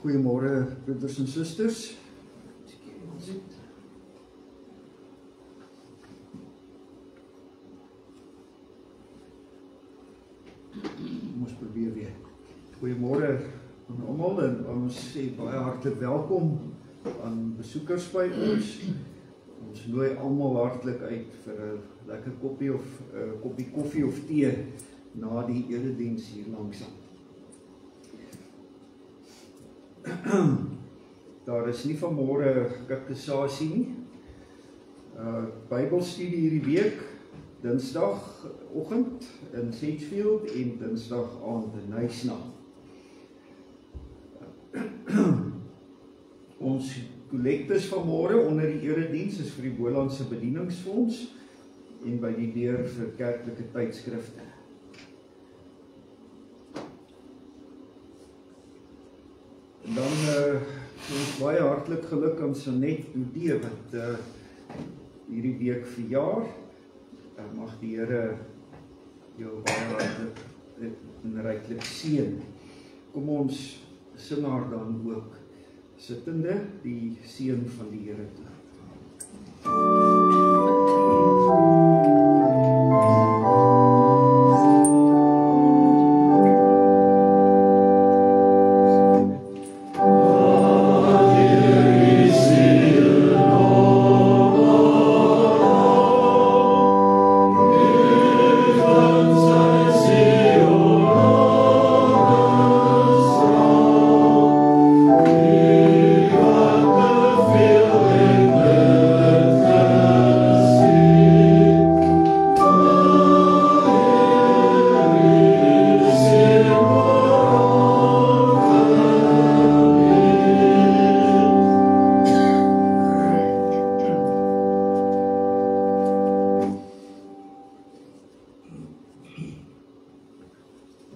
Goeiemôre broeders en susters. Ons probeer weer. Goeiemôre aan almal en ons sê baie hartlik welkom aan besoekers by ons. Ons nooi almal hartlik uit vir 'n lekker koppie of 'n koppie koffie of tee na die erediens hier langsaan. Daar is nie vanmôre kateksasie nie. Bybelstudie hierdie week, Dinsdagoggend in Sedgefield en Dinsdag aand in Nysna. Ons kollektes vanmôre onder die erediens is vir die Bolandse Bedieningsfonds en by die deur vir kerklike tydskrifte. En dan ons baie hartlik geluk aan Sanet Dodee wat hierdie week verjaar. Mag die Here jou baie hartlik en ryklik seën. Kom ons sing haar dan ook sittende die seën van die Here toe.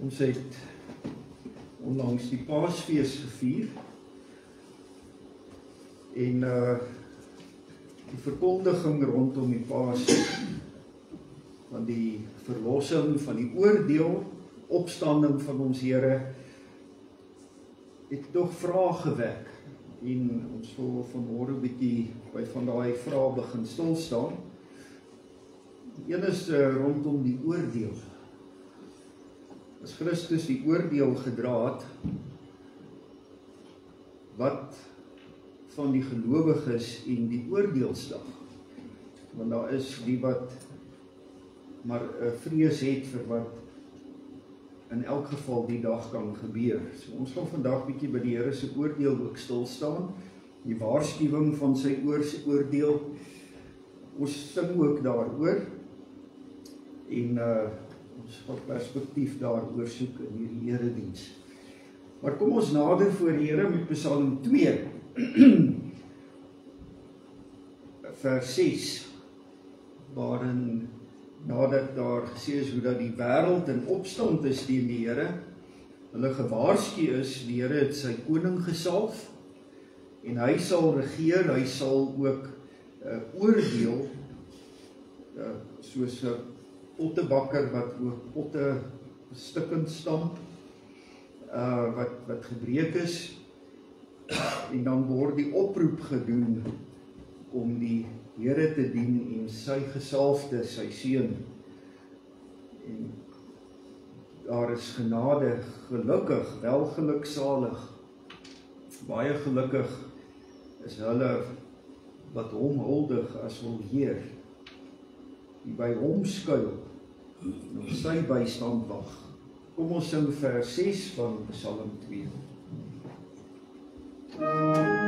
Ons het onlangs die Paasfees gevier en die verkondiging rondom die Paas van die verlossing, van die oordeel, opstanding van ons Here het tog vrae gewek en ons wil vanmôre 'n bietjie by van daai vrae begin stil staan. Die een is rondom die oordeel. As Christus die oordeel gedra het, wat van die gelowiges en die oordeelsdag? Want daar is die wat maar 'n vrees het vir wat in elk geval die dag kan gebeur. So ons gaan vandag bietjie by die Here se oordeel ook stil staan, die waarskuwing van sy oordeel. Ons sing ook daaroor en ons gaan perspektief daaroor soek in hierdie erediens. Maar kom ons nader voor die Here met Psalm 2 vers 6 waarin nadat daar gesê is hoe dat die wêreld in opstand is teen die Here, hulle gewaarsku is, die Here het sy koning gesalf en hy sal regeer, hy sal ook oordeel soos 'n pottebakker wat ook potte stukkend stamp, wat gebreek is, en dan word die oproep gedoen om die Here te dien en sy gesalfde, sy seun. En daar is genade, gelukkig, welgeluksalig, baie gelukkig is hulle wat hom huldig as hul Heer, die by hom skuil, en op sy bystand wag. Kom ons sing vers 6 van Psalm 2. Amen.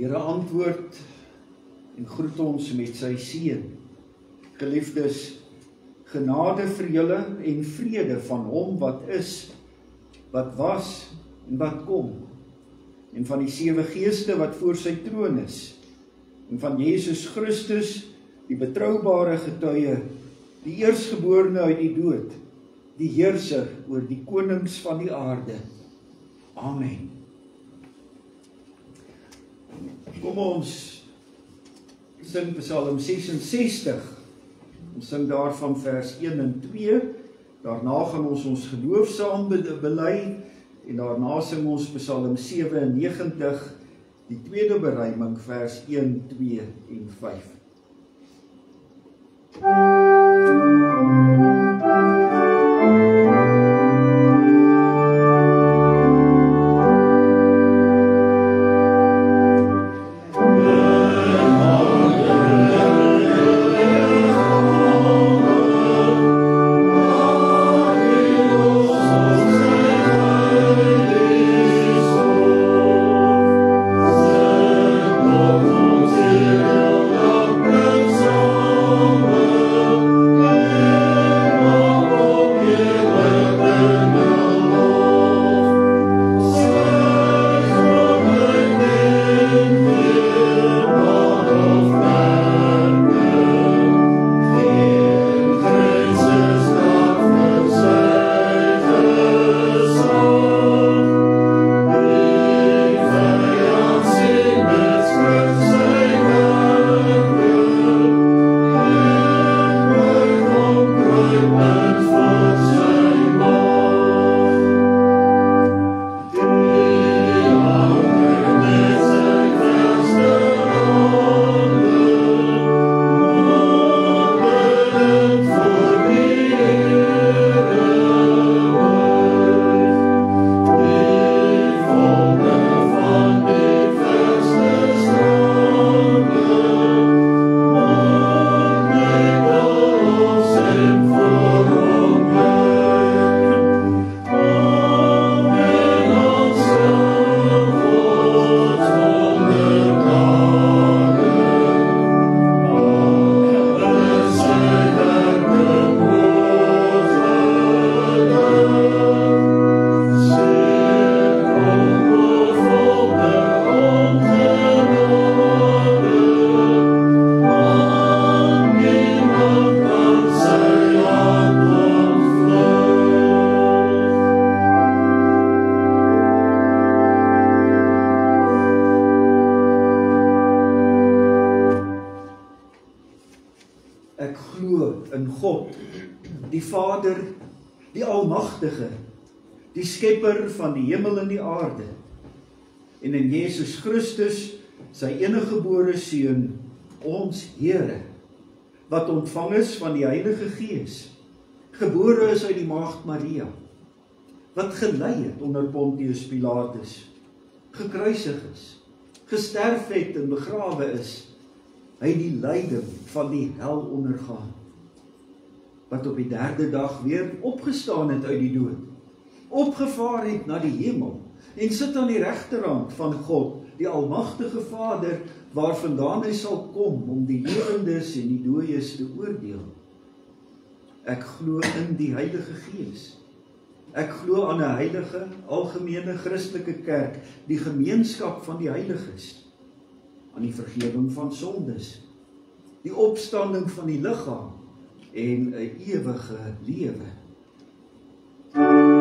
Here antwoord en groet ons met sy seën. Geliefdes, genade vir julle en vrede van hom wat is, wat was en wat kom, en van die 7 geeste wat voor sy troon is, en van Jesus Christus, die betroubare getuie, die eerstgeborene uit die dood, die heerser oor die konings van die aarde. Amen. Kom ons sing Psalm 66, ons sing daarvan vers 1 en 2, daarna gaan ons geloof saam bely, en daarna sing ons Psalm 97, die tweede beruiming, vers 1, 2 en 5. Die Vader, die Almagtige, die Skepper van die hemel en die aarde, en in Jesus Christus, sy eniggebore Seun, ons Here, wat ontvang is van die Heilige Gees, gebore is uit die Maagd Maria, wat gelei het onder Pontius Pilatus, gekruisig is, gesterf het en begrawe is, hy die lyding van die hel ondergaan, wat op die 3de dag weer opgestaan het uit die dood, opgevaar het na die hemel, en sit aan die regterhand van God, die Almagtige Vader, waarvandaan hy sal kom, om die lewendes en die dooies te oordeel. Ek glo in die Heilige Gees. Ek glo aan 'n heilige, algemene Christelike kerk, die gemeenskap van die heiliges, aan die vergifnis van sondes, die opstanding van die liggaam, en 'n ewige lewe. Oh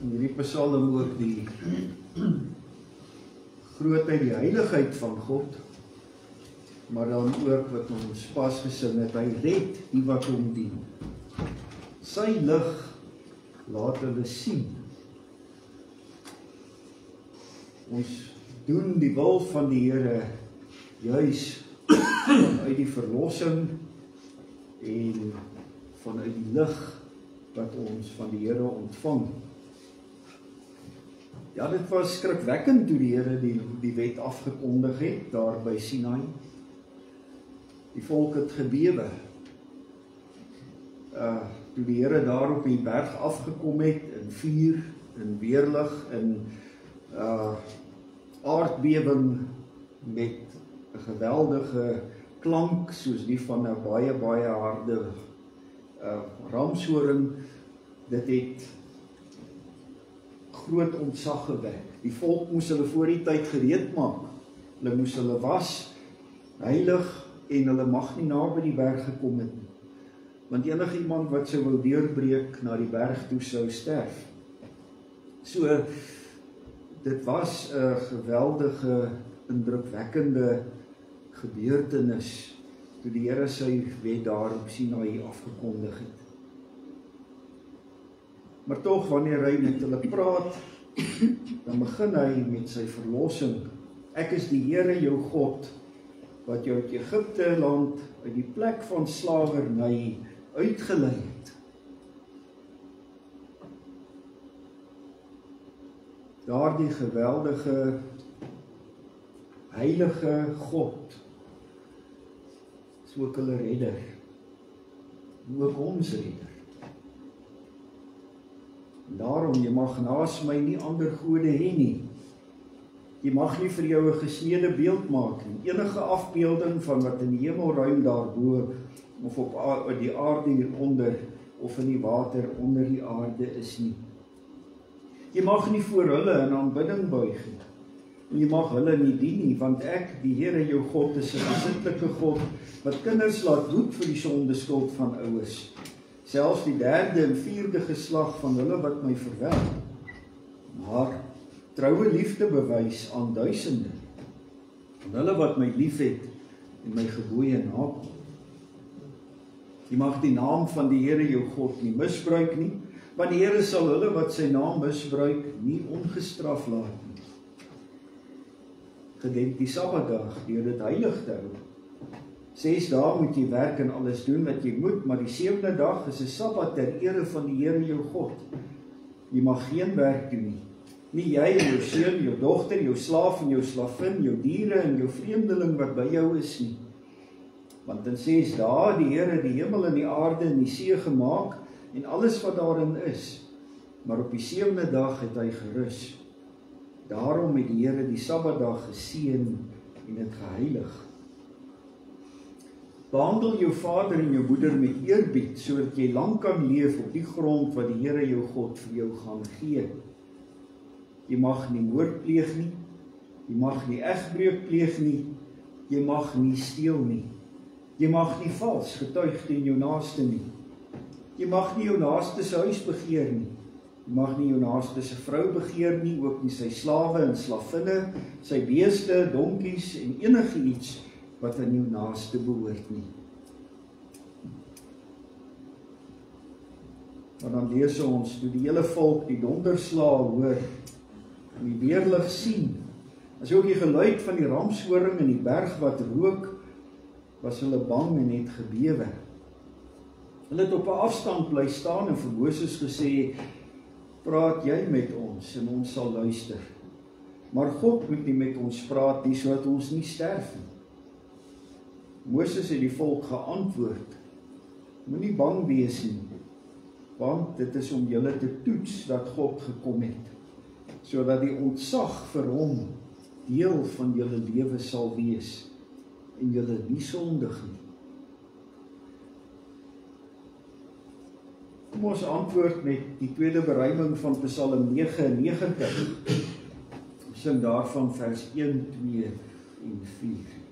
in hierdie psalm ook die grootheid, die heiligheid van God, maar dan ook wat ons pas gesing het, hy red die wat hom dien. Sy lig laat hulle sien. Ons doen die wil van die Here juis vanuit die verlossing en vanuit die lig wat ons van die Here ontvang. Ja, dit was skrikwekkend toe die Here die wet afgekondig het, daar by Sinai. Die volk het gebewe. Toe die Here daar op die berg afgekom het, in vuur, in weerlig, in aardbewing met 'n geweldige klank, soos die van 'n baie, baie harde ramshoring, dit het groot ontzag gewek. Die volk moes hulle voor die tyd gereed maak. Hulle moes hulle was, heilig, en hulle mag nie naby die berg gekom het nie. Want enige iemand wat sou wil deurbreek na die berg toe sou sterf. So, dit was 'n geweldige, indrukwekkende gebeurtenis toe die Here sy wet daar op Sinai afgekondig het. Maar tog, wanneer hy met hulle praat, dan begin hy met sy verlossing. Ek is die Here jou God, wat jou uit Egipte land, uit die plek van slawerny uitgelei het. Daardie geweldige, heilige God is ook hulle redder, en ook ons redder. En daarom, jy mag naas my nie ander gode hê nie. Jy mag nie vir jou 'n gesneede beeld maak nie. Enige afbeelding van wat in die hemelruim daarbo, of op die aarde hieronder, of in die water onder die aarde is nie. Jy mag nie voor hulle in aanbidding buig nie. En jy mag hulle nie dien nie, want ek, die Here jou God, is 'n besitlike God, wat kinders laat boet vir die sondeskuld van ouers. Selfs die 3de en 4de geslag van hulle wat my verwerp. Maar troue liefde bewys aan duisende, van hulle wat my liefhet en my gebooie nakom. Jy mag die naam van die Here jou God nie misbruik nie, want die Here sal hulle wat sy naam misbruik nie ongestraf laat nie. Gedenk die Sabbatdag deur dit heilig te hou. 6 dae moet jy werk en alles doen wat jy moet, maar die 7de dag is 'n Sabbat ter ere van die Here jou God. Jy mag geen werk doen nie. Nie jy en jou seun, jou dogter, jou slaaf en jou slavin, jou diere en jou vreemdeling wat by jou is nie. Want in 6 dae die Here die hemel en die aarde en die see gemaak en alles wat daarin is. Maar op die 7de dag het hy gerus. Daarom het die Here die Sabbatdag geseën en dit geheilig. Behandel jou vader en jou moeder met eerbied, sodat jy lang kan leef op die grond wat die Here jou God vir jou gaan gee. Jy mag nie moord pleeg nie, jy mag nie egbreuk pleeg nie, jy mag nie steel nie, jy mag nie vals getuig teen jou naaste nie, jy mag nie jou naaste se huis begeer nie, jy mag nie jou naaste se vrou begeer nie, ook nie sy slawe en slavinne, sy beeste, donkies en enige iets wat aan jou naaste behoort nie. Maar dan lees ons, toe die hele volk die donderslae hoor, en die weerlig sien, as ook die geluid van die ramshoring en die berg wat rook, was hulle bang en het gebewe. Hulle het op 'n afstand bly staan en vir Moses gesê, praat jy met ons en ons sal luister. Maar God moet nie met ons praat nie, sodat ons nie sterf nie. Moses het die volk geantwoord, moenie bang wees nie, want dit is om julle te toets dat God gekom het, sodat die ontzag vir hom deel van julle lewe sal wees, en julle nie sondig nie. Kom ons antwoord met die tweede beruiming van Psalm 99. Ons sing daarvan vers 1, 2 en 4.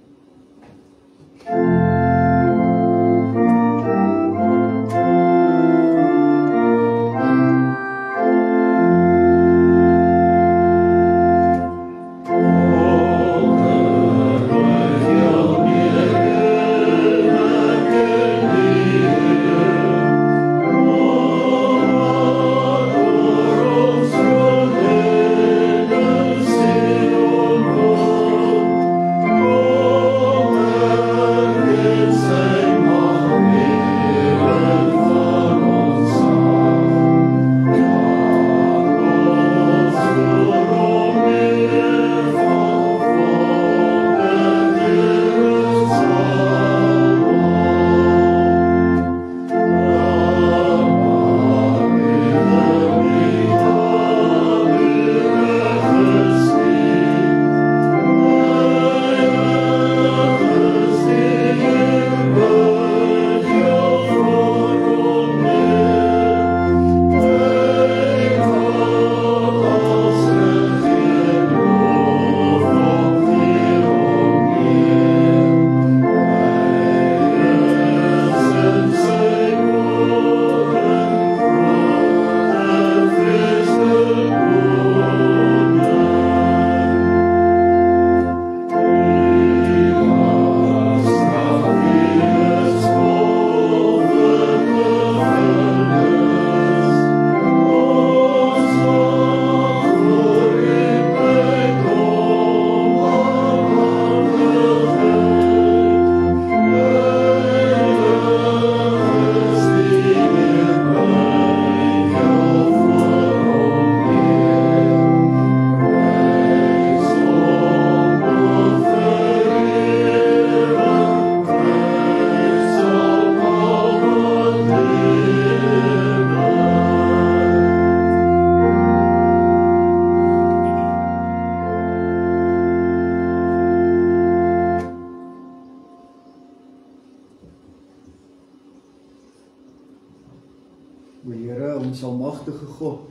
almagtige God,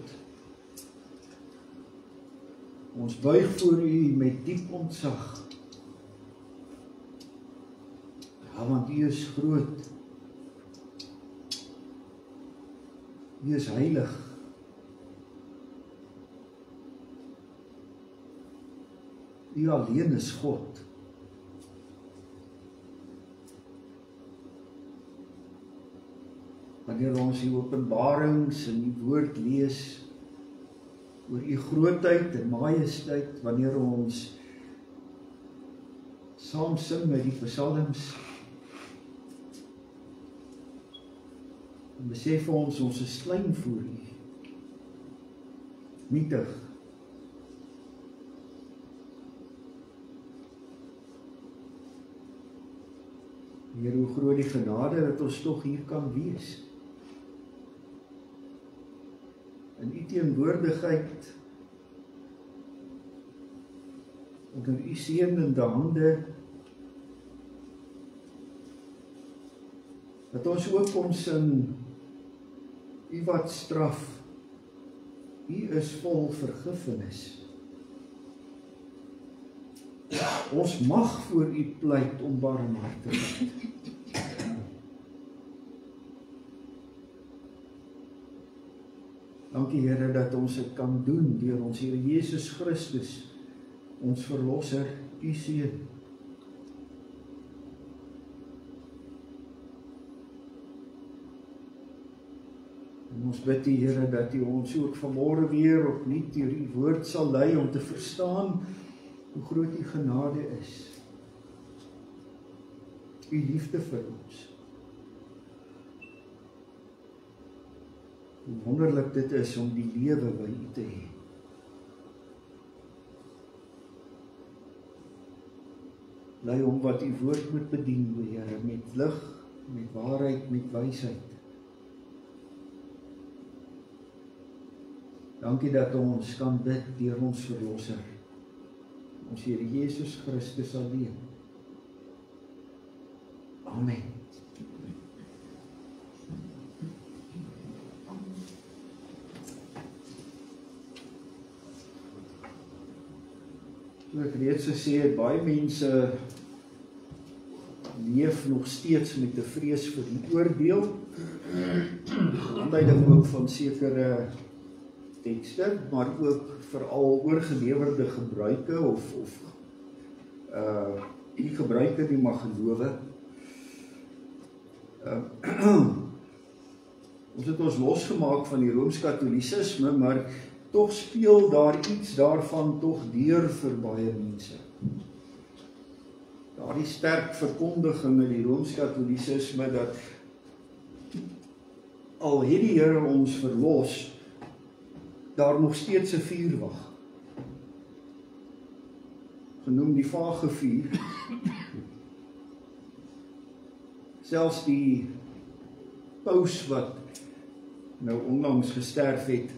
ons buig voor U met diep ontzag. Ja, want U is groot. U is heilig. U alleen is God. Wanneer ons die openbarings in die woord lees oor U grootheid en majesteit, wanneer ons saam sing met die psalms, dan besef ons is klein voor U, nietig. Heer, hoe groot die genade dat ons tog hier kan wees. In U teenwoordigheid, onder U seënende hande, dat ons ook kon sing, U wat straf, U is vol vergifnis. Ons mag voor U pleit om barmhartigheid. Dankie Here dat ons dit kan doen deur ons Here Jesus Christus, ons verlosser, U seun. En ons bid U Here dat U ons ook vanmôre weer opnuut deur U woord sal lei om te verstaan hoe groot U genade is. U liefde vir ons. Hoe wonderlik dit is om die lewe by U te hê. Lei hom wat U woord moet bedien, o Here, met lig, met waarheid, met wysheid. Dankie dat ons kan bid deur ons verlosser, ons Here Jesus Christus alleen. Amen. So ek reeds gesê het, baie mense leef nog steeds met 'n vrees vir die oordeel. Aanduiding ook van sekere tekste, maar ook veral oorgelewerde gebruike of die gebruike die mag gelowe. Ons het ons losgemaak van die Rooms-Katolicisme, maar tog speel daar iets daarvan tog deur vir baie mense. Daardie sterk verkondiging in die Rooms-Katolicisme dat al het die Here ons verlos, daar nog steeds 'n vuur wag. Genoem die vage vuur. Selfs die paus wat nou onlangs gesterf het,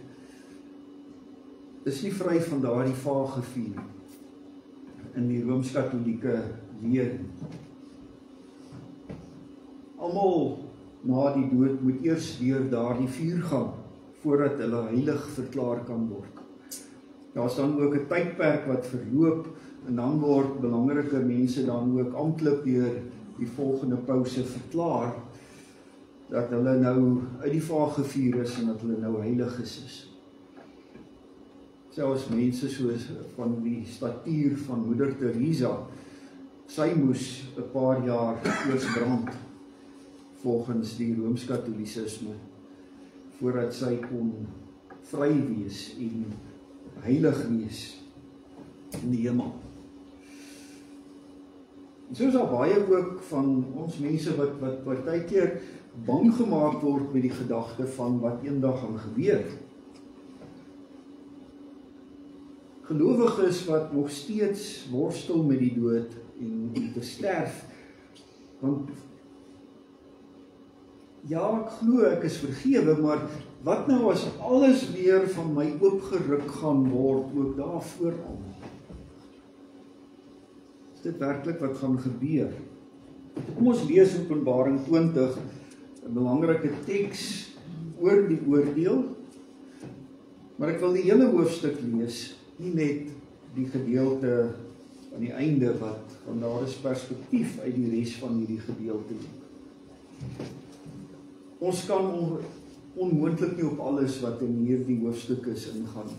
is nie vry van daardie vage vuur in die Rooms-Katolieke leer. Almal na die dood moet eers deur daardie vuur gaan voordat hulle heilig verklaar kan word. Daar is dan ook 'n tydperk wat verloop en dan word belangrike mense dan ook amptelik deur die volgende pause verklaar dat hulle nou uit die vage vuur is en dat hulle nou heilig is. Selfs mense soos van die statuur van Moeder Teresa, sy moes 'n paar jaar eers brand volgens die Rooms-Katolicisme voordat sy kon vry wees en heilig wees in die hemel. En so is daar baie ook van ons mense wat partykeer bang gemaak word met die gedagte van wat eendag gaan gebeur. Gelowiges wat nog steeds worstel met die dood en te sterf, want ja, ek glo ek is vergewe, maar wat nou as alles weer van my oopgeruk gaan word, ook daar vooral? Is dit werklik wat gaan gebeur? Kom ons lees Openbaring 20, 'n belangrike teks oor die oordeel, Maar ek wil die hele hoofstuk lees, nie net die gedeelte aan die einde want daar is perspektief uit die res van hierdie gedeelte. Ons kan onmoontlik nie op alles wat in hierdie hoofstuk is ingaan.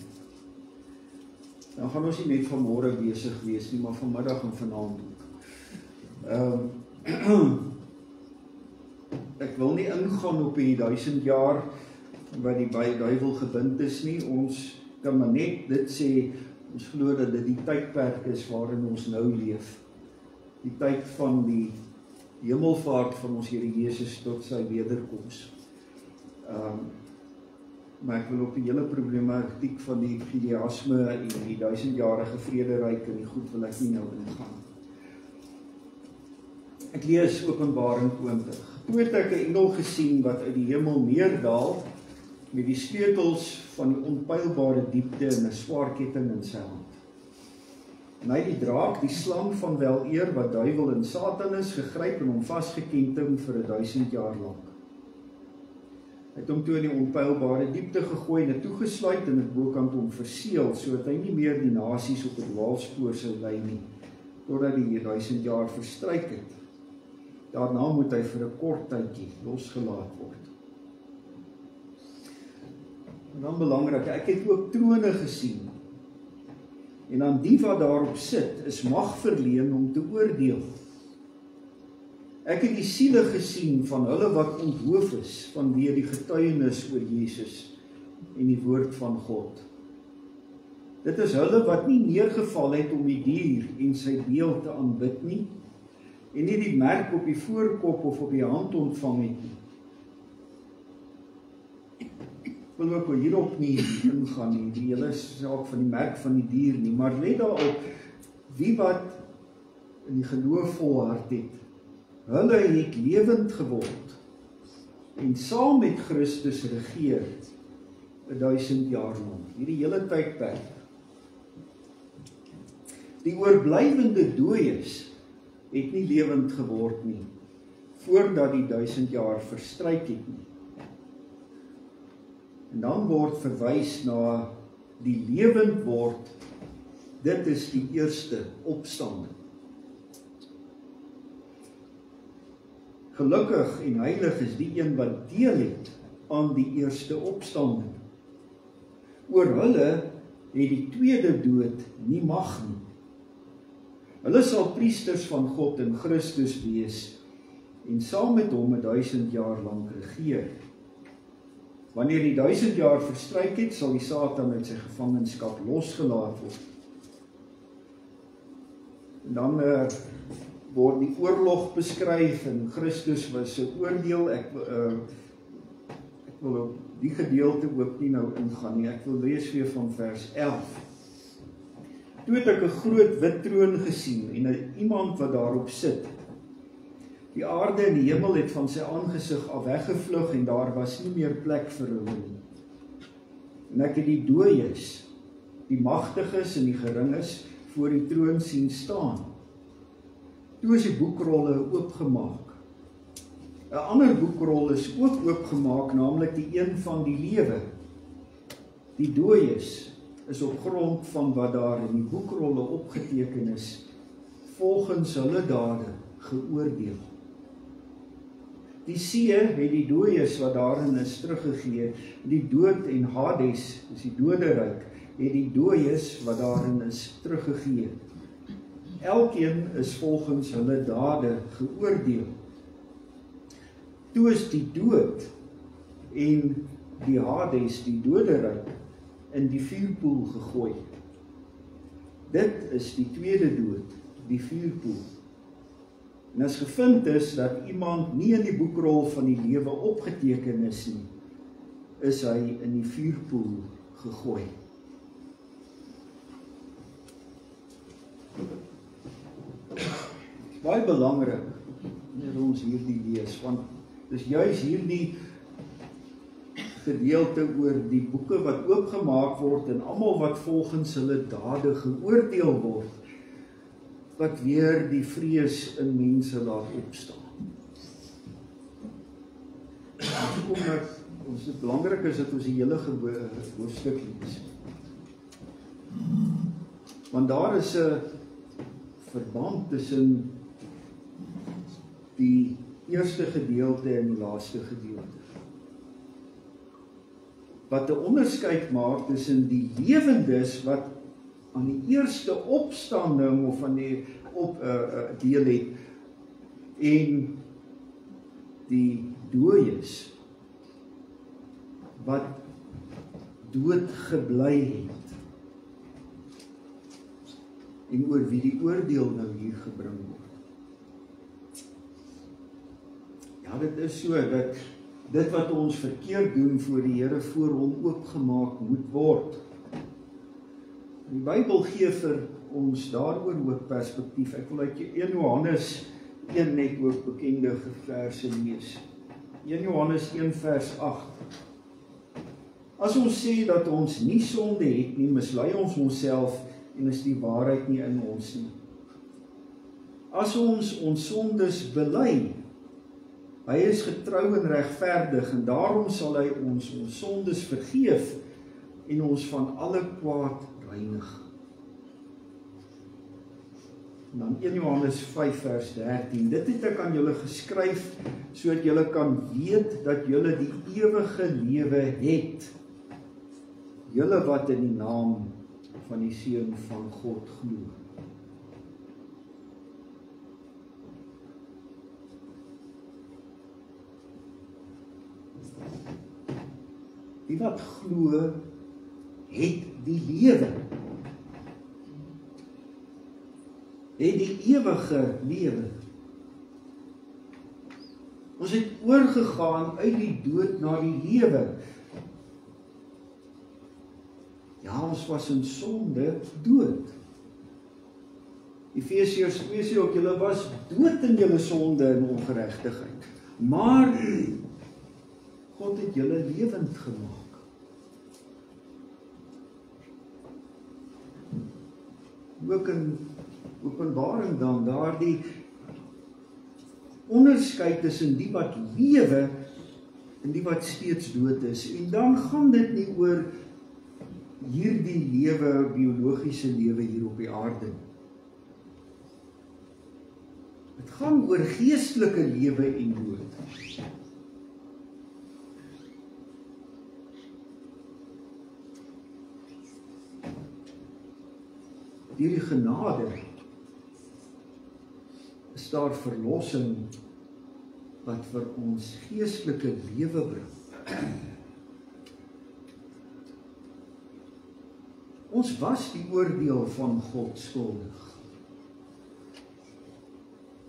Dan gaan ons nie net vanmôre besig wees nie, maar vanmiddag en vanaand ook. Ek wil nie ingaan op die 1000 jaar wat die duiwel gebind is nie. Ons kan maar net dit sê, ons glo dat dit die tydperk is waarin ons nou leef. Die tyd van die hemelvaart van ons Here Jesus tot sy wederkoms. Maar ek wil op die hele problematiek van die Fidiasme en die 1000-jarige vrederyk en die goed wil ek nie nou ingaan. Ek lees Openbaring 20. Toe het ek 'n engel gesien wat uit die hemel neerdaal met die sleutels van die onpeilbare diepte en 'n swaard ketting in sy hand. En hy het die draak, die slang van weleer wat duiwel en Satan is, gegryp en hom vasgeketting vir 1000 jaar lank. Hy het hom toe in die onpeilbare diepte gegooi en toegesluit en dit bokant hom verseël, sodat hy nie meer die nasies op 'n dwaalspoor sou lei nie, totdat die 1000 jaar verstryk het. Daarna moet hy vir 'n kort tydjie losgelaat word. En dan belangrik, ek het ook trone gesien. En aan die wat daarop sit, is mag verleen om te oordeel. Ek het die siele gesien van hulle wat onthoof is vanweë die getuienis oor Jesus en die woord van God. Dit is hulle wat nie neergeval het om die dier en sy beeld te aanbid nie, en nie die merk op die voorkop of op die hand ontvang het nie. Ek wil ook hierop nie ingaan nie, die hele saak van die merk van die dier nie, maar let daarop, wie wat in die geloof volhard het, hulle het lewend geword en saam met Christus regeer 1000 jaar lang, hierdie hele tydperk. Die oorblywende dooies het nie lewend geword nie, voordat die 1000 jaar verstryk het nie. En dan word verwys na die lewend word, dit is die eerste opstanding. Gelukkig en heilig is die een wat deel het aan die eerste opstanding. Oor hulle het die tweede dood nie mag nie. Hulle sal priesters van God in Christus wees en saam met hom 1000 jaar lank regeer. Wanneer die 1000 jaar verstryk het, sal die Satan uit sy gevangenskap losgelaat word. En dan word die oorlog beskryf en Christus was 'n oordeel. Ek wil op die gedeelte ook nie nou ingaan nie. Ek wil lees weer van vers 11. Toe het ek 'n groot wit troon gesien en iemand wat daarop sit. Die aarde en die hemel het van sy aangesig af weggevlug en daar was nie meer plek vir hulle nie. En ek het die dooies, die magtiges en die geringes voor die troon sien staan. Toe is die boekrolle oopgemaak. 'n ander boekrol is ook oopgemaak, naamlik die een van die lewe. Die dooies is op grond van wat daar in die boekrolle opgeteken is, volgens hulle dade geoordeel. Die see het die dooies wat daarin is teruggegee, die dood en Hades, dis die doderyk, het die dooies wat daarin is teruggegee. Elkeen is volgens hulle dade geoordeel. Toe is die dood en die Hades, die doderyk, in die vuurpoel gegooi. Dit is die tweede dood, die vuurpoel. En as gevind is dat iemand nie in die boekrol van die lewe opgeteken is nie, is hy in die vuurpoel gegooi. Baie belangrik wanneer ons hierdie lees, want dis juis hierdie gedeelte oor die boeke wat oopgemaak word en almal wat volgens hulle dade geoordeel word, wat weer die vrees in mense laat opstaan. Omdat ons dit belangrik is dat ons die hele hoofstuk lees. Want daar is 'n verband tussen die eerste gedeelte en die laaste gedeelte. Wat 'n onderskeid maak tussen die lewendes wat aan die eerste opstanding of aan die deel het en die dooies wat dood gebly het en oor wie die oordeel nou hier gebring word. Ja, dit is so dat dit wat ons verkeerd doen voor die Here voor hom oopgemaak moet word. Die Bybel gee vir ons daaroor ook perspektief. Ek wil uit 1 Johannes 1 net ook bekende verse lees. 1 Johannes 1 vers 8. As ons sê dat ons nie sonde het nie, mislei ons onsself en is die waarheid nie in ons nie. As ons sondes bely, hy is getrou en regverdig en daarom sal hy ons sondes vergeef en ons van alle kwaad reinig. En dan 1 Johannes 5 vers 13. Dit het ek aan julle geskryf sodat julle kan weet dat julle die ewige lewe het. Julle wat in die naam van die Seun van God glo. Die wat glo het die lewe. Het die ewige lewe. Ons het oorgegaan uit die dood na die lewe. Ja, ons was in sonde dood. Efesiërs 2 sê ook, julle was dood in julle sonde en ongeregtigheid. Maar God het julle lewend gemaak. Ook in Openbaring dan, daardie onderskeid tussen die wat lewe en die wat steeds dood is. En dan gaan dit nie oor hierdie lewe, biologiese lewe hier op die aarde. Het gaan oor geestelike lewe en dood. Deur die genade is daar verlossing wat vir ons geestelike lewe bring. Ons was die oordeel van God skuldig.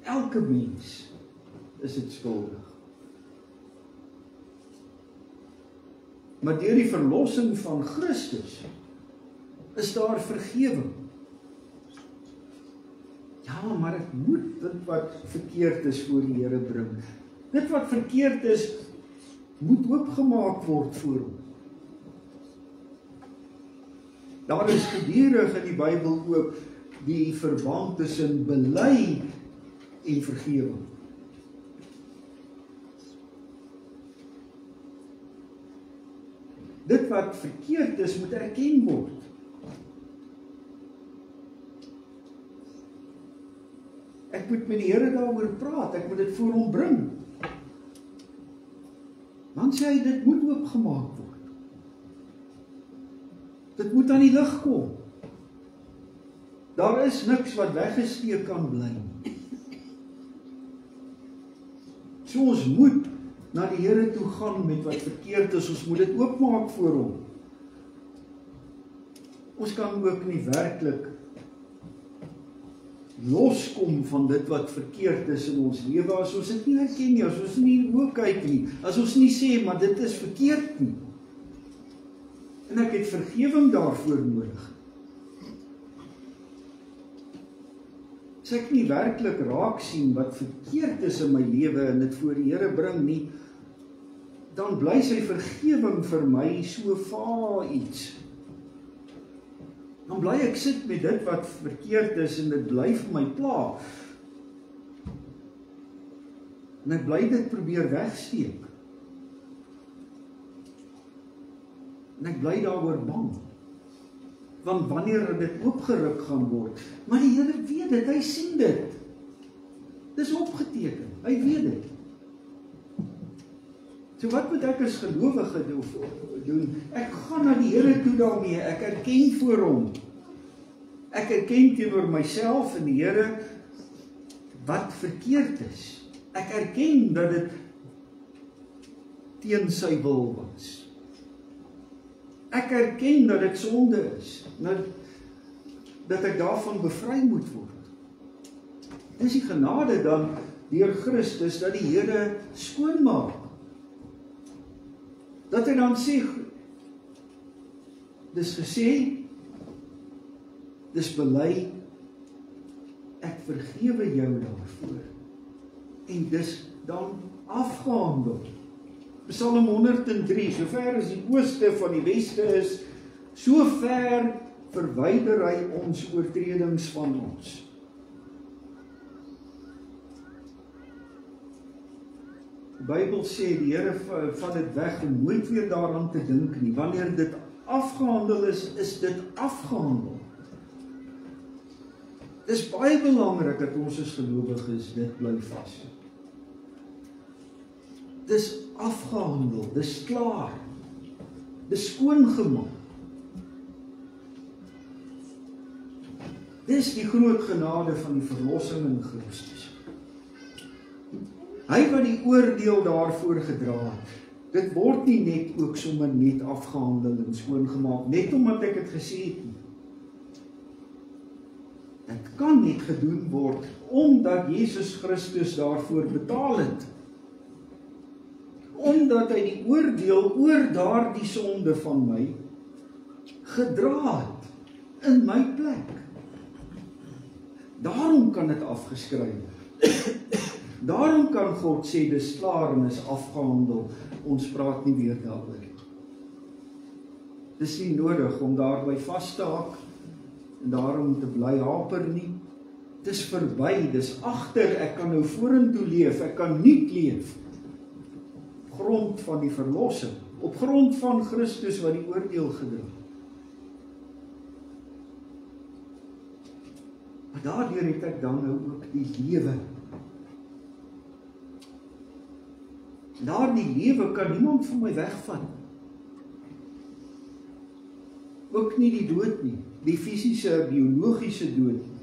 Elke mens is dit skuldig. Maar deur die verlossing van Christus is daar vergewing. Ja, maar ek moet dit wat verkeerd is voor die Here bring. Dit wat verkeerd is, moet oopgemaak word voor hom. Daar is gedurig in die Bybel ook die verband tussen bely en vergewing. Dit wat verkeerd is, moet erken word. Ek moet met die Here daaroor praat, ek moet dit voor hom bring. Dan sê hy, dit moet oopgemaak word. Dit moet aan die lig kom. Daar is niks wat weggesteek kan bly. So ons moet na die Here toe gaan met wat verkeerd is, ons moet dit oopmaak voor hom. Ons kan ook nie werklik loskom van dit wat verkeerd is in ons lewe, as ons dit nie herken nie, as ons nie oop kyk nie, as ons nie sê, maar dit is verkeerd nie. En ek het vergewing daarvoor nodig. As ek nie werklik raak sien wat verkeerd is in my lewe en dit voor die Here bring nie, dan bly sy vergewing vir my so vaal iets. Dan bly ek sit met dit wat verkeerd is en dit bly vir my pla. En ek bly dit probeer wegsteek. En ek bly daaroor bang. Want wanneer dit oopgeruk gaan word, maar die Here weet dit, hy sien dit. Dis opgeteken, hy weet dit. So wat moet ek as gelowige doen? Ek gaan na die Here toe daarmee, ek erken voor hom. Ek erken teenoor myself en die Here wat verkeerd is. Ek erken dat dit teen sy wil was. Ek erken dat dit sonde is, dat ek daarvan bevry moet word. Dis die genade dan deur Christus dat die Here skoonmaak. Dat hy dan sê, dis gesê, dis bely, ek vergewe jou daarvoor. En dis dan afgehandel. Psalm 103, so ver as die ooste van die weste is, so ver verwyder hy ons oortredings van ons. Die Bybel sê, die Here vat dit weg om nooit weer daaraan te dink nie. Wanneer dit afgehandel is, is dit afgehandel. Dis baie belangrik dat ons as gelowiges dit bly vas. Dis afgehandel, dis klaar, dis skoongemaak. Dis die groot genade van die verlossing in Christus. Hy wat die oordeel daarvoor gedra het, dit word nie net ook sommer net afgehandel en skoongemaak, net omdat ek het gesê het nie. Dit kan net gedoen word, omdat Jesus Christus daarvoor betaal het. Omdat hy die oordeel oor daardie sonde van my gedra het in my plek. Daarom kan dit afgeskryf. Daarom kan God sê, dis klaar en is afgehandel. Ons praat nie weer daaroor. Dis nie nodig om daarby vas te hak en daarom te bly haper nie. Dis verby, dis agter, ek kan nou vorentoe leef, ek kan nuut leef. Grond van die verlossing, op grond van Christus wat die oordeel gedra het. Maar daardeur het ek dan nou ook die lewe. Daardie lewe kan niemand van my wegvat. Ook nie die dood nie, die fisiese, biologiese dood nie.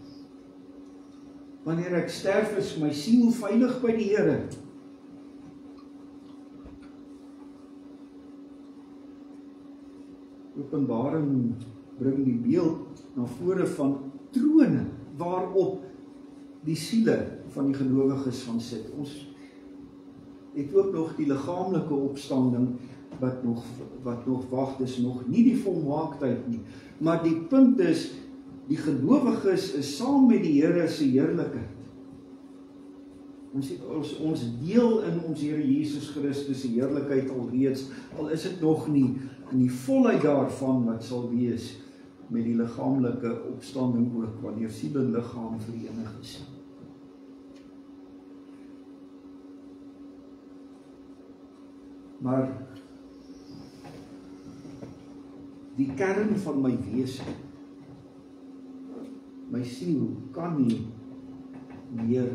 Wanneer ek sterf, is my siel veilig by die Here. Openbaring bring die beeld na vore van trone waarop die siele van die gelowiges van sit. Ons het ook nog die liggaamlike opstanding wat nog wag, dis nog nie die volmaaktheid nie. Maar die punt is, die gelowiges is saam met die Here se heerlikheid. Ons deel in ons Here Jesus Christus se heerlikheid alreeds, al is dit nog nie in die volheid daarvan wat sal wees met die liggaamlike opstanding ook, wanneer siel en liggaam verenig is. Maar die kern van my wese, my siel kan nie meer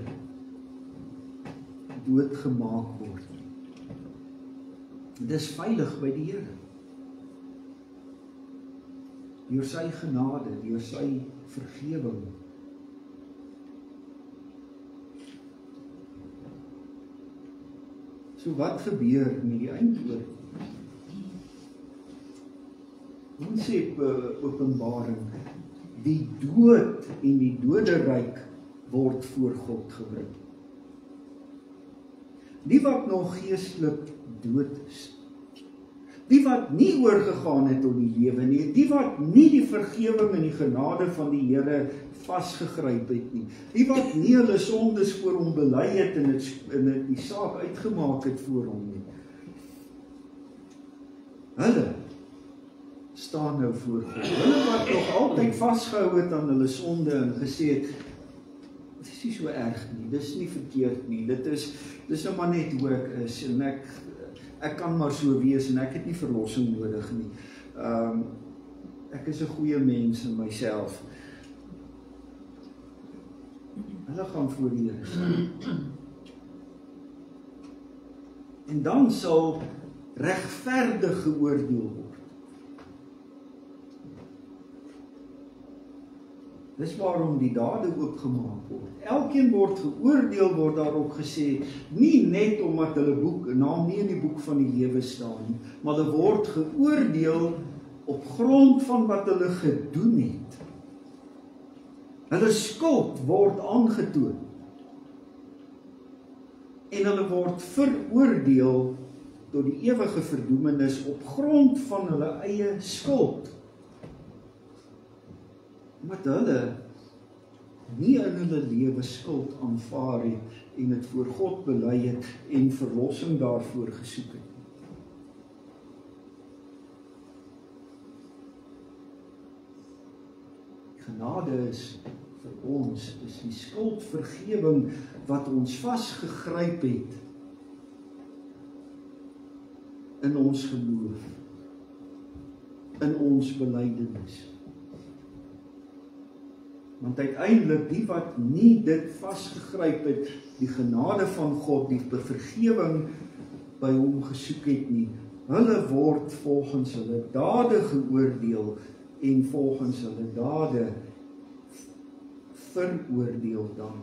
doodgemaak word. Dit is veilig by die Here. Deur sy genade, deur sy vergewing. So wat gebeur met die eindoord? Ons sê Openbaring, die dood en die doderyk word voor God gebring. Die wat nog geestelik dood is, die wat nie oorgegaan het tot die lewe nie, die wat nie die vergewing en die genade van die Here vasgegryp het nie, die wat nie hulle sondes voor hom bely het en die saak uitgemaak het voor hom nie. Hulle staan nou voor God. Hulle wat nog altyd vasgehou het aan hulle sonde en gesê het, dit is nie so erg nie, dit is nie verkeerd nie, dit is nou maar net hoe ek is en ek kan maar so wees en ek het nie verlossing nodig nie. Ek is 'n goeie mens in myself. Hulle gaan voor die Here staan. En dan sal regverdig geoordeel word. Dis waarom die dade oopgemaak word. Elkeen word geoordeel, word daarop gesê, nie net omdat hulle naam nie in die boek van die lewe staan nie, maar hulle word geoordeel op grond van wat hulle gedoen het. Hulle skuld word aangetoon. En hulle word veroordeel tot die ewige verdoemenis op grond van hulle eie skuld. Omdat hulle nie in hulle lewe skuld aanvaar het en het voor God bely het en verlossing daarvoor gesoek het. Genade is vir ons, is die skuldvergewing wat ons vasgegryp het in ons geloof, in ons belydenis. Want uiteindelik, die wat nie dit vasgegryp het, die genade van God, die vergewing by hom gesoek het nie, hulle word volgens hulle dade geoordeel en volgens hulle dade veroordeel dan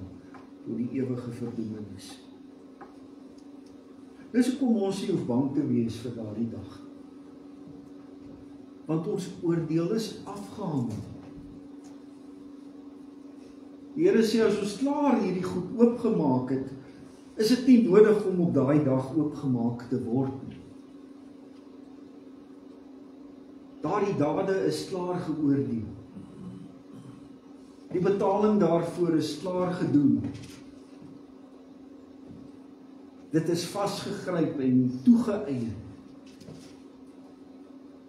tot die ewige verdoemenis. Dis hoekom ons nie hoef bang te wees vir daardie dag. Want ons oordeel is afgehandel. Die Here sê, as ons klaar hierdie goed oopgemaak het, is dit nie nodig om op daai dag oopgemaak te word nie. Daardie dade is klaar geoordeel. Die betaling daarvoor is klaar gedoen. Dit is vasgegryp en toegeëien.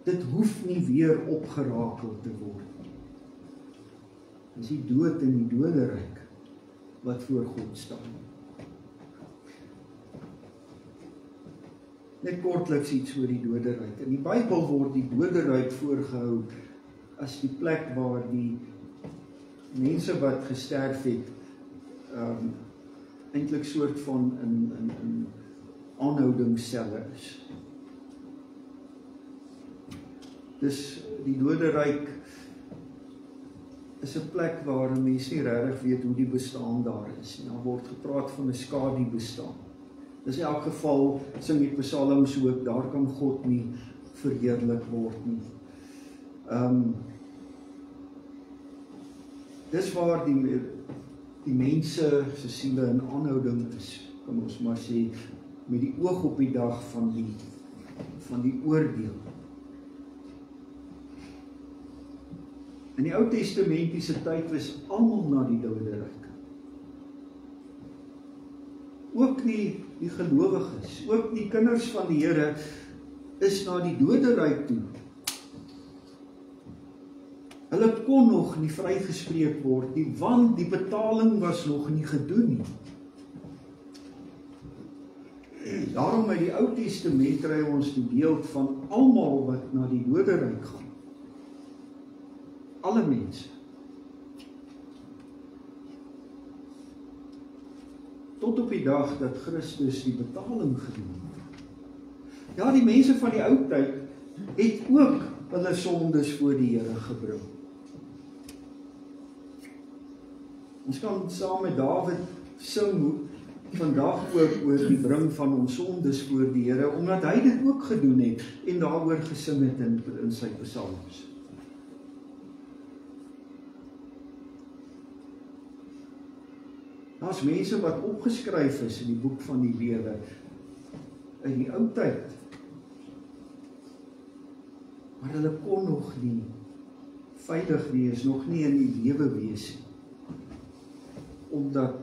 Dit hoef nie weer opgerakel te word. Dis die dood en die doderyk wat voor God staan. Net kortliks iets oor die doderyk. In die Bybel word die doderyk voorgehou as die plek waar die mense wat gesterf het, eintlik soort van in aanhoudingsselle is. Dus die doderyk is 'n plek waar 'n mens nie regtig weet hoe die bestaan daar is. Daar word gepraat van 'n skadu bestaan. Dis in elk geval, sing die psalms ook, daar kan God nie verheerlik word nie. Dis waar die mense se siele in aanhouding is, kan ons maar sê, met die oog op die dag van die oordeel. In die Ou Testamentiese tyd was almal na die doderyk. Ook nie die gelowiges, ook die kinders van die Here is na die doderyk toe. Hulle kon nog nie vrygespreek word nie, want die betaling was nog nie gedoen nie. Daarom uit die Ou Testament kry ons die beeld van almal wat na die doderyk gaan. Alle mense. Tot op die dag dat Christus die betaling gedoen het. Ja, die mense van die ou tyd het ook hulle sondes voor die Here gebring. Ons kan saam met Dawid sing vandag ook oor die bring van ons sondes voor die Here, omdat hy dit ook gedoen het en daaroor gesing het in sy psalms. Daar's mense wat opgeskryf is in die boek van die lewe in die ou tyd, maar hulle kon nog nie veilig wees, nog nie in die lewe wees nie, omdat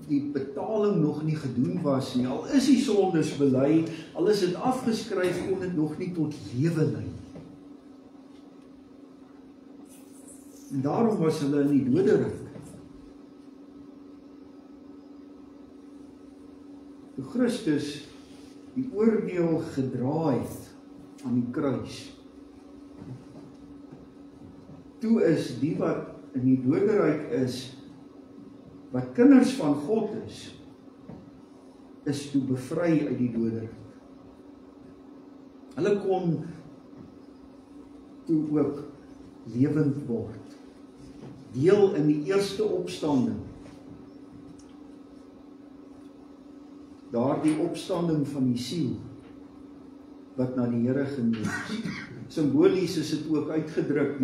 die betaling nog nie gedoen was nie. Al is die sondes bely, al is dit afgeskryf, kon dit nog nie tot lewe lei. En daarom was hulle in die doderyk. Toe Christus die oordeel gedra het aan die kruis. Toe is die wat in die doderyk is, wat kinders van God is toe bevry uit die doderyk. Hulle kon toe ook lewend word. Deel in die eerste opstanding. Daardie opstanding van die siel, wat na die Here geneem is. Simbolies is dit ook uitgedruk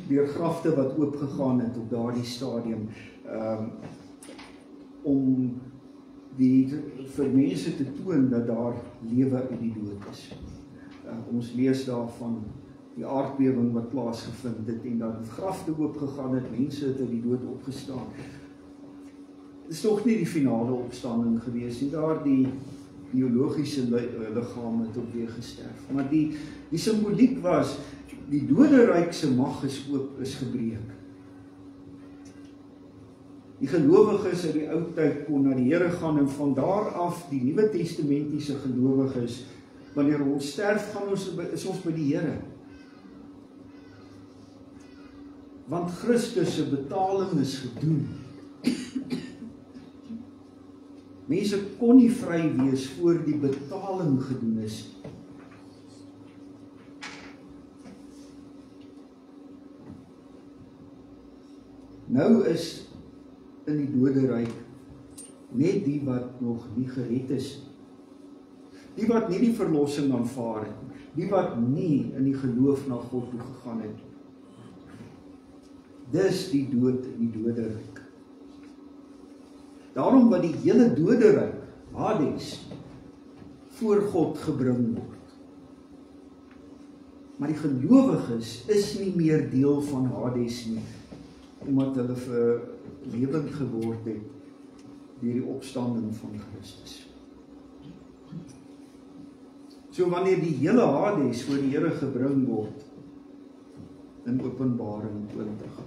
deur grafte wat oopgegaan het op daardie stadium, om vir mense te toon dat daar lewe uit die dood is. Ons lees daarvan die aardbewing wat plaasgevind het en dat grafte oopgegaan het, mense het uit die dood opgestaan. Dit is nog nie die finale opstanding gewees nie, daar die biologiese liggaam het ook weer gesterf. Maar die simboliek was, die doderyk se mag is gebreek. Die gelowiges uit die ou tyd kon na die Here gaan en van daar af die Nuwe Testamentiese gelowiges, wanneer ons sterf, is ons by die Here. Want Christus se betaling is gedoen. Mense kon nie vry wees voor die betaling gedoen is. Nou is in die doderyk net die wat nog nie gered is, die wat nie die verlossing aanvaar het, die wat nie in die geloof na God toe gegaan het. Dis die dood in die doderyk. Daarom wat die hele doderyk, Hades, voor God gebring word. Maar die gelowiges is nie meer deel van Hades nie, omdat hulle verlewend geword het deur die opstanding van Christus. So wanneer die hele Hades voor die Here gebring word, in Openbaring 20,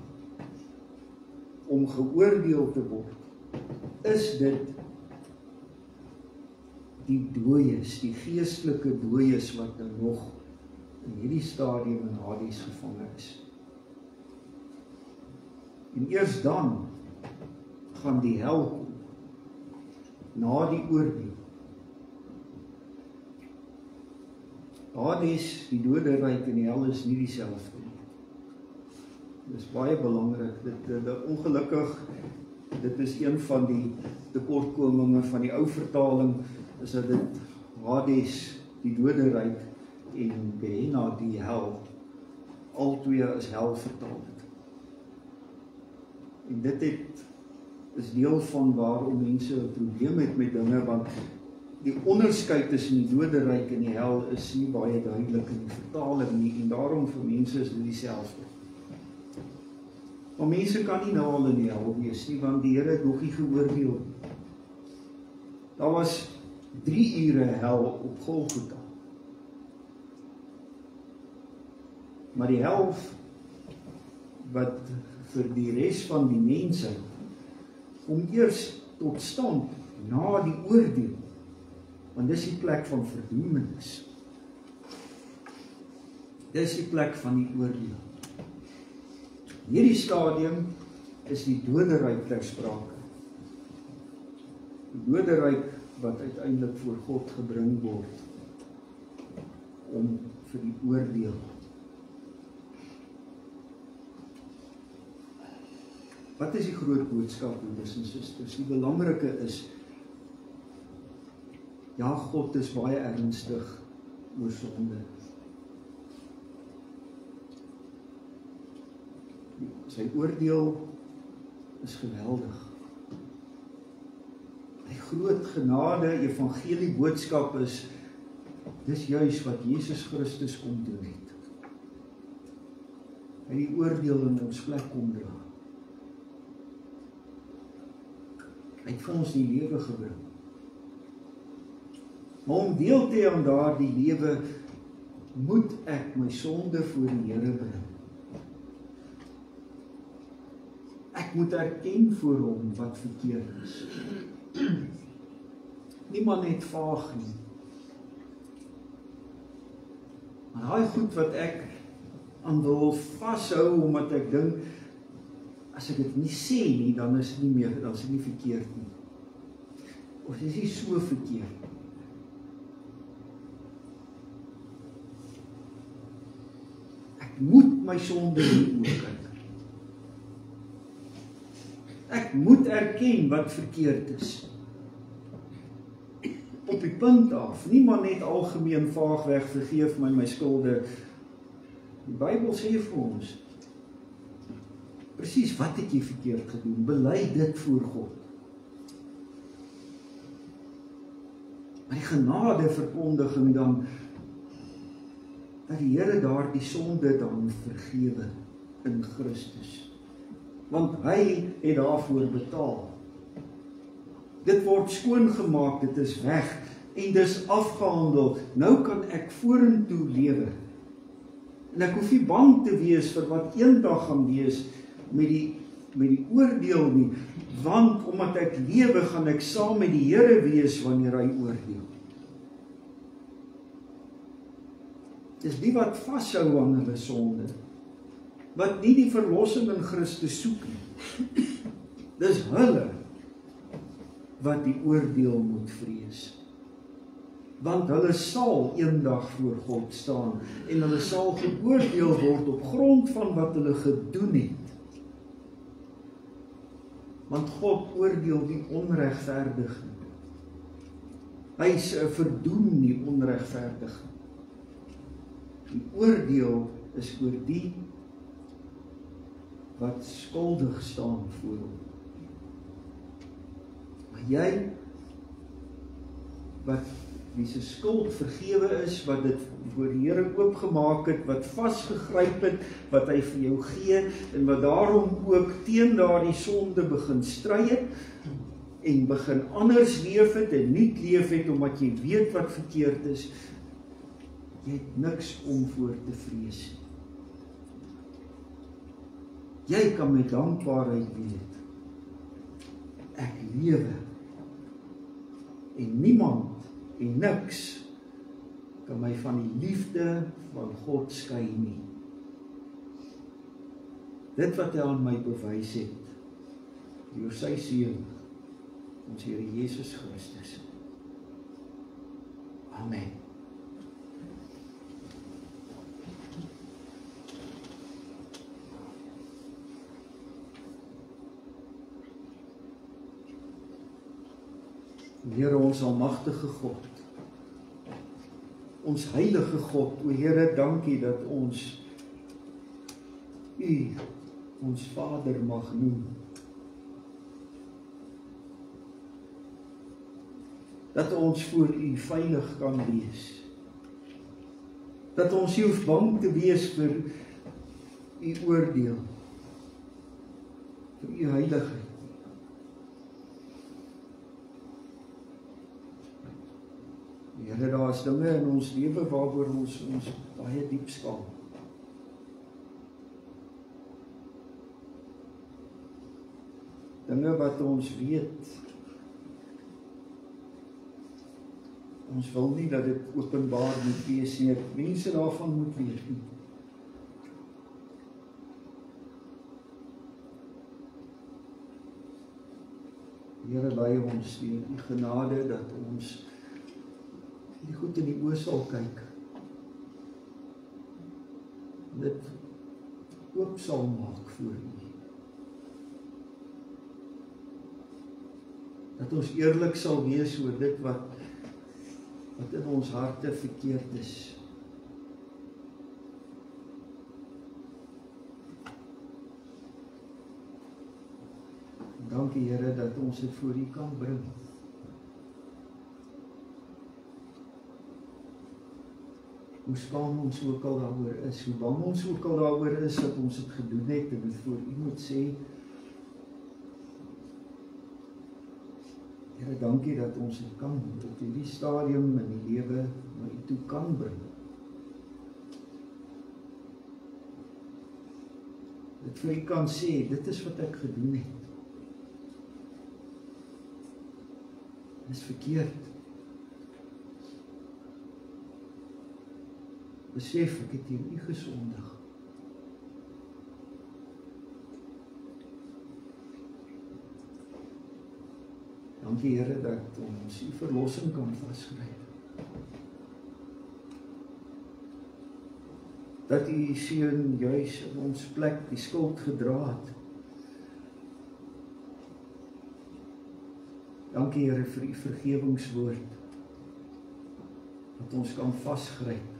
om geoordeel te word, is dit die dooies, die geestelike dooies wat nou nog in hierdie stadium in Hades gevange is. En eers dan gaan die hel kom, na die oordeel. Hades, die doderyk en die hel is nie dieselfde nie. Dit is baie belangrik, ongelukkig, dit is een van die tekortkominge van die ou vertaling, is dat dit Hades, die doderyk, en Gehenna, die hel, al twee is hel vertaal het. En dit is deel van waarom mense 'n probleem het met dinge, want die onderskeid tussen die doderyk en die hel is nie baie duidelik in die vertaling nie, en daarom vir mense is dit dieselfde. Maar mense kan nie nou al in die hel wees nie, want die Here het nog nie geoordeel. Daar was 3 ure hel op Golgotha. Maar die hel wat vir die res van die mensheid kom eers tot stand na die oordeel, want dis die plek van verdoemenis. Dis die plek van die oordeel. In hierdie stadium is die doderyk ter sprake. Die doderyk wat uiteindelik voor God gebring word om vir die oordeel. Wat is die groot boodskap, broeders en susters? Die belangrike is, ja, God is baie ernstig oor sonde. Sy oordeel is geweldig. Die groot genade, evangelie boodskap is, dis juis wat Jesus Christus kom doen het. Hy die oordeel in ons plek kom dra. Hy het vir ons die lewe gebring. Maar om deel te hê aan daardie lewe, moet ek my sonde voor die Here bring. Ek moet erken voor hom wat verkeerd is. Niemand net vaag nie. Maar daai goed wat ek aan wil vashou, omdat ek dink, as ek dit nie sê nie, dan is dit nie meer, dan is dit nie verkeerd nie. Of is nie so verkeerd. Ek moet my sonde nie oorkyk. Ek moet erken wat verkeerd is. Op die punt af, nie maar net algemeen vaagweg vergeef my skulde. Die Bybel sê vir ons, presies wat het jy verkeerd gedoen, bely dit voor God. Maar die genade verkondiging dan, dat die Here daardie sonde dan vergewe in Christus. Want hy het daarvoor betaal. Dit word skoongemaak, dit is weg en dis afgehandel. Nou kan ek vorentoe lewe. En ek hoef nie bang te wees vir wat eendag gaan wees met die oordeel nie, want omdat ek lewe, gaan ek saam met die Here wees wanneer hy oordeel. Dis die wat vashou aan hulle sonde, wat nie die verlossing in Christus soek nie. Dis hulle wat die oordeel moet vrees. Want hulle sal eendag voor God staan en hulle sal geoordeel word op grond van wat hulle gedoen het. Want God oordeel nie onregverdig nie. Hy verdoem nie onregverdig nie. Die oordeel is oor die wat skuldig staan voor hom. Maar jy, wat wie se skuld vergewe is, wat dit voor die Here oopgemaak het, wat vasgegryp het, wat hy vir jou gee, en wat daarom ook teen daardie sonde begin stry het, en begin anders leef het, en nie leef het, omdat jy weet wat verkeerd is, jy het niks om voor te vrees. Jy kan met dankbaarheid weet, ek lewe, en niemand en niks kan my van die liefde van God skei nie. Dit wat hy aan my bewys het, deur sy seun, ons Here Jesus Christus. Amen. Here, ons almagtige God, ons heilige God, o Here, dankie dat ons U ons Vader mag noem. Dat ons voor U veilig kan wees. Dat ons nie hoef bang te wees vir U oordeel, vir U heiligheid. Here, daar is dinge in ons lewe waaroor ons baie diep skaam. Dinge wat ons weet, ons wil nie dat dit openbaar moet wees nie, mense daarvan moet weet nie. Here, lei ons deur U genade dat ons die goed in die oë sal kyk. Dit oop sal maak voor U. Dat ons eerlik sal wees oor dit wat in ons harte verkeerd is. Dankie Here dat ons dit voor U kan bring. Hoe skaam ons ook al daaroor is, hoe bang ons ook al daaroor is dat ons dit gedoen het en dit voor U moet sê. Here, dankie dat ons dit kan op hierdie stadium in die lewe na U toe kan bring. Dit vir U kan sê, dit is wat ek gedoen het. Dit is verkeerd. besef ek het teen U gesondig. Dankie Here dat ons U verlossing kan vasgryp. Dat U Seun juis in ons plek die skuld gedra het. Dankie Here vir U vergewingswoord, dat ons kan vasgryp.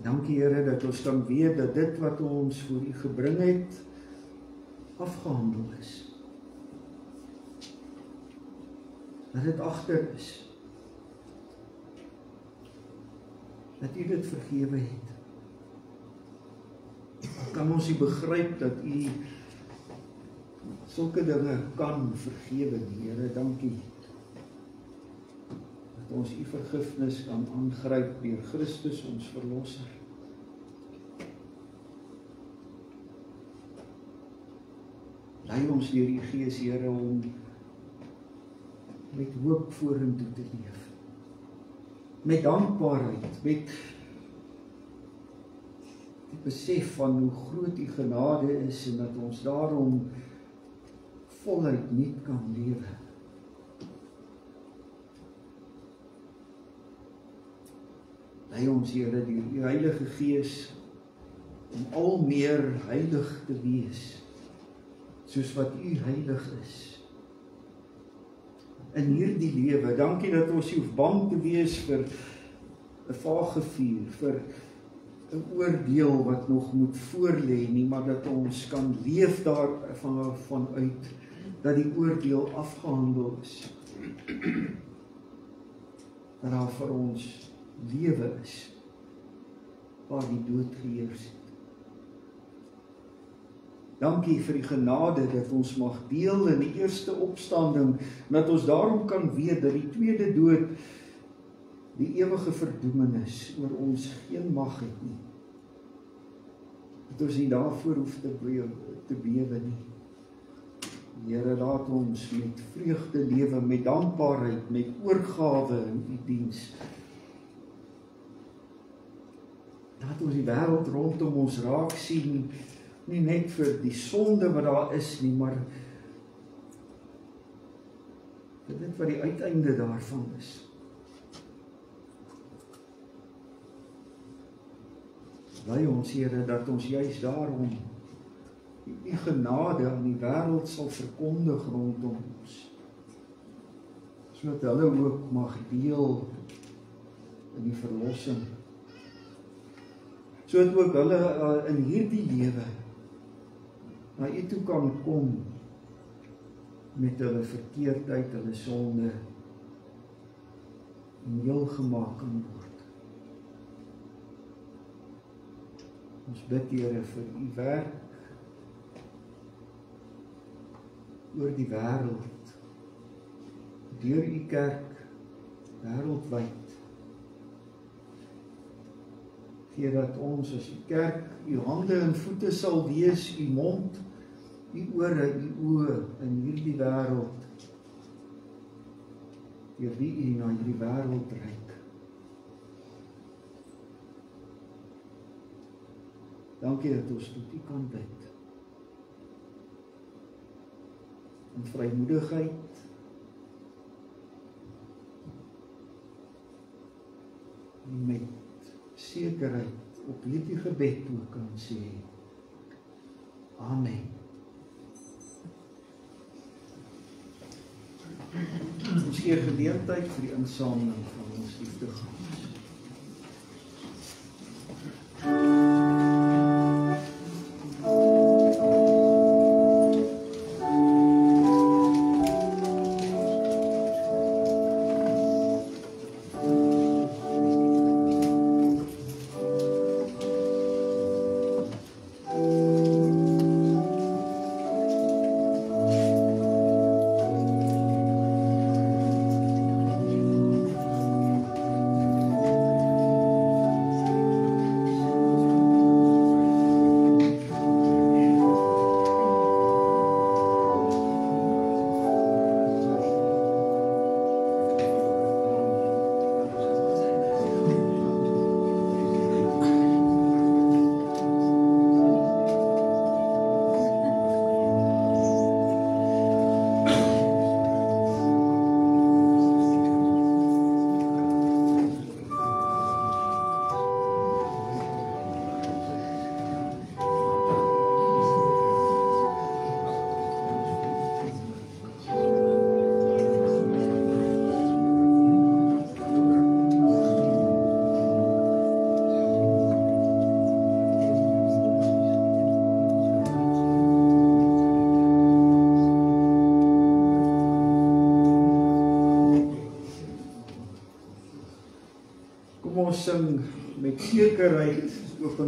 Dankie Here dat ons kan weet dat dit wat ons voor U gebring het, afgehandel is. Dat dit agter is. Dat U dit vergewe het. Kan ons nie begryp dat U sulke dinge kan vergewe nie. Here, dankie. Dat ons U vergifnis kan aangryp deur Christus ons verlosser. Lei ons deur U Gees, Here, om met hoop vorentoe te leef. Met dankbaarheid, met die besef van hoe groot U genade is en dat ons daarom voluit nuut kan lewe. Lei ons, Here, deur U Heilige Gees om al meer heilig te wees, soos wat U heilig is. In hierdie lewe, dankie dat ons nie hoef bang te wees vir 'n vagevuur, vir 'n oordeel wat nog moet voorlê nie, maar dat ons kan leef daarvan uit, dat die oordeel afgehandel is. Dat daar vir ons lewe is, waar die dood geheers het. Dankie vir die genade dat ons mag deel in die eerste opstanding, dat ons daarom kan weet dat die tweede dood, die ewige verdoemenis, oor ons geen mag het nie. Dat ons nie daarvoor hoef te bewe nie. Here, laat ons met vreugde lewe, met dankbaarheid, met oorgawe in U diens. Laat ons die wêreld rondom ons raak sien, nie net vir die sonde wat daar is nie, maar vir dit wat die uiteinde daarvan is. Lei ons, Here, dat ons juis daarom U genade aan die wêreld sal verkondig rondom ons, sodat hulle ook mag deel in die verlossing, sodat ook hulle in hierdie lewe na U toe kan kom met hulle verkeerdheid, hulle sonde, en heel gemaak kan word. Ons bid, Here, vir U werk oor die wêreld, deur U kerk, wêreldwyd. Gee dat ons as U kerk, U hande en voete sal wees, U mond, U ore, U oë in hierdie wêreld, deur wie U na hierdie wêreld reik. Dankie dat ons tot U kan bid. In vrymoedigheid, en met sekerheid op hierdie gebed toe kan sê, Amen. Ons gee geleentheid vir die insameling van ons liefdegaans. ons sing met sekerheid ook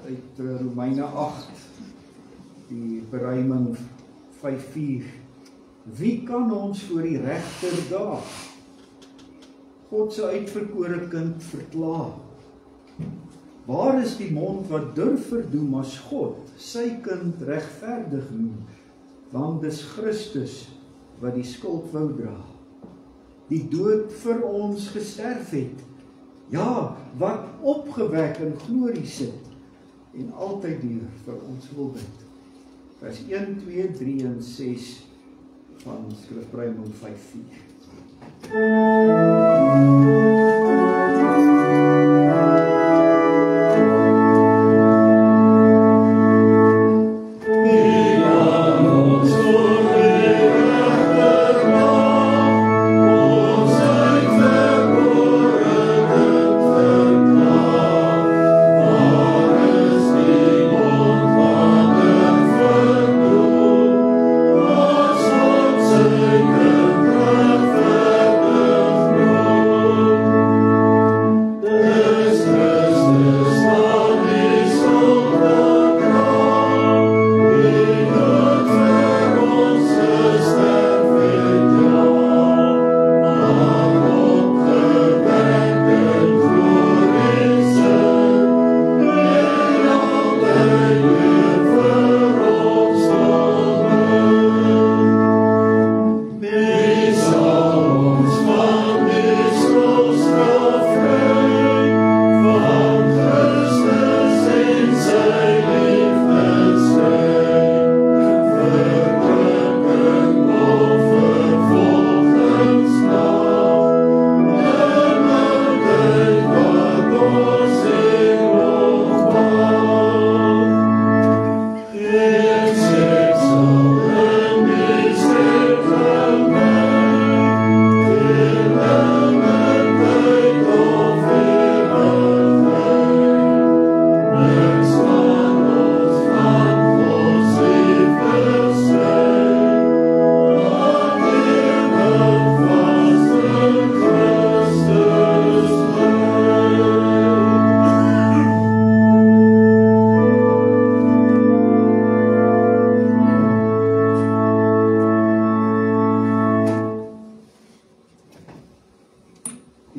uit Romeine 8, die beruiming 5:4. Wie kan ons voor die regter daag? God se uitverkore kind verklaar. Waar is die mond wat durf verdoem as God sy kind regverdig noem? Want dis Christus wat die skuld wou dra. Die dood vir ons gesterf het. Ja, wat opgewek in glorie sit en altyd deur vir ons wil bid. Vers 1, 2, 3 en 6 van Skrifberuiming 5:4.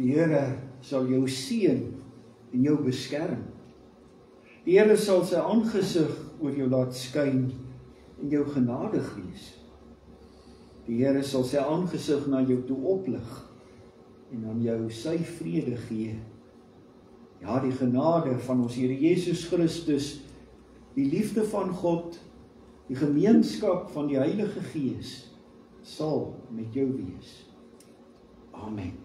Die Here sal jou seën en jou beskerm. Die Here sal sy aangesig oor jou laat skyn en jou genadig wees. Die Here sal sy aangesig na jou toe oplig en aan jou sy vrede gee. Ja, die genade van ons Here Jesus Christus, die liefde van God, die gemeenskap van die Heilige Gees sal met jou wees. Amen.